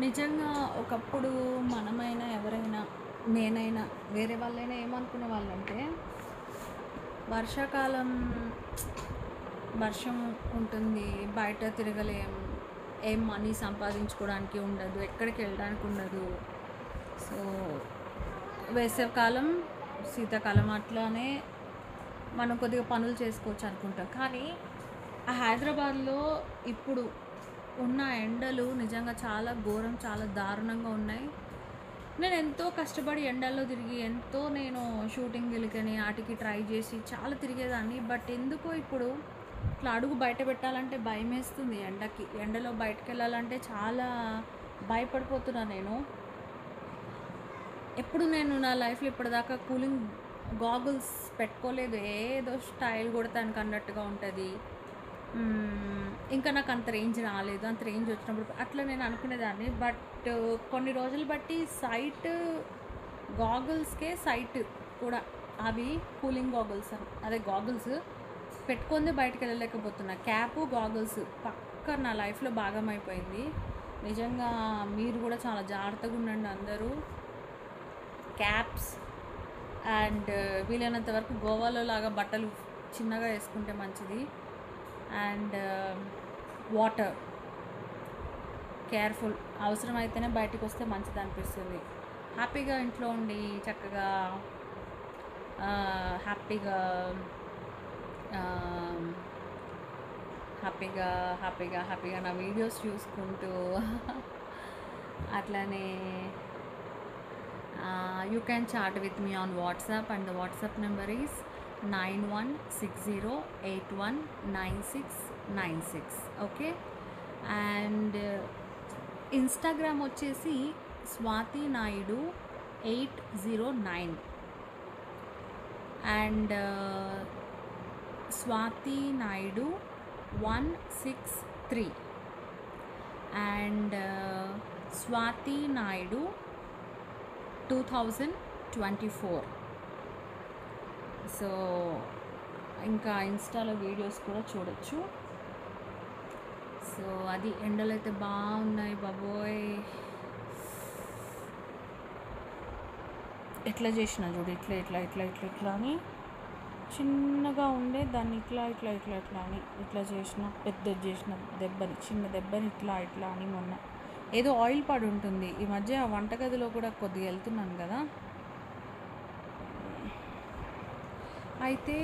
నిజంగా ఒకప్పుడు మనమైనా, ఎవరైనా, నేనైనా, వేరే వాళ్ళైనా ఏమనుకునే వాళ్ళంటే, వర్షాకాలం వర్షం ఉంటుంది, బయట తిరగలేం, ఏం మనీ సంపాదించుకోవడానికి ఉండదు, ఎక్కడికి వెళ్ళడానికి ఉండదు. సో వేసవికాలం, శీతాకాలం అట్లానే మనం కొద్దిగా పనులు చేసుకోవచ్చు అనుకుంటాం. కానీ ఆ హైదరాబాద్లో ఇప్పుడు ఉన్న ఎండలు నిజంగా చాలా ఘోరం, చాలా దారుణంగా ఉన్నాయి. నేను ఎంతో కష్టపడి ఎండల్లో తిరిగి, ఎంతో నేను షూటింగ్లకని ఆటికి ట్రై చేసి చాలా తిరిగేదాన్ని. బట్ ఎందుకో ఇప్పుడు ఇట్లా అడుగు బయట పెట్టాలంటే భయం వేస్తుంది. ఎండలో బయటకు వెళ్ళాలంటే చాలా భయపడిపోతున్నాను నేను. ఎప్పుడు నేను నా లైఫ్లో ఇప్పటిదాకా కూలింగ్ గాగుల్స్ పెట్టుకోలేదు. ఏదో స్టైల్ కొడతానికి అన్నట్టుగా ఉంటుంది. ఇంకా నాకు అంత రేంజ్ రాలేదు. అంత రేంజ్ వచ్చినప్పుడు అట్లా నేను అనుకునేదాన్ని. బట్ కొన్ని రోజులు బట్టి గాగుల్స్కే సైట్ కూడా, అవి కూలింగ్ గాగుల్స్ అదే గాగుల్స్ పెట్టుకుంది బయటకు వెళ్ళలేకపోతున్నా. క్యాప్ గాగుల్స్ పక్క నా లైఫ్లో భాగం అయిపోయింది. నిజంగా మీరు కూడా చాలా జాగ్రత్తగా ఉండండి అందరూ. క్యాప్స్ అండ్ వీలైనంత వరకు గోవాలో లాగా బట్టలు చిన్నగా వేసుకుంటే మంచిది. అండ్ వాటర్ కేర్ఫుల్, అవసరమైతేనే బయటకు వస్తే మంచిది అనిపిస్తుంది. హ్యాపీగా ఇంట్లో ఉండి చక్కగా హ్యాపీగా హ్యాపీగా హ్యాపీగా హ్యాపీగా నా వీడియోస్ చూసుకుంటూ అట్లానే you can chat with me on WhatsApp, and the WhatsApp number is 9160819696. Okay, and Instagram వచ్చేసి Swathi Naidu 809 and Swathi Naidu 163 and Swathi Naidu 2024. So ఇంకా ఇన్స్టాలో వీడియోస్ కూడా చూడొచ్చు. సో అది, ఎండలు అయితే బాగున్నాయి బాబోయ్. ఎట్లా చేసిన చూడు, ఇట్లా ఇట్లా ఇట్లా ఇట్లా ఇట్లా అని చిన్నగా ఉండే దాన్ని ఇట్లా ఇట్లా ఇట్లా ఇట్లా అని ఇట్లా చేసిన, పెద్దది చేసిన దెబ్బని, చిన్న దెబ్బని ఇట్లా ఇట్లా అని. మొన్న ఏదో ఆయిల్ పడి ఉంటుంది. ఈ మధ్య ఆ వంటగదిలో కూడా కొద్దిగా వెళ్తున్నాను కదా, అయితే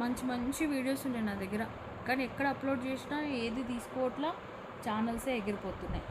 మంచి మంచి వీడియోస్ ఉన్నాయి నా దగ్గర. కానీ ఎక్కడ అప్లోడ్ చేసినా ఏది తీసుకోవట్లా, ఛానల్సే ఎగిరిపోతున్నాయి.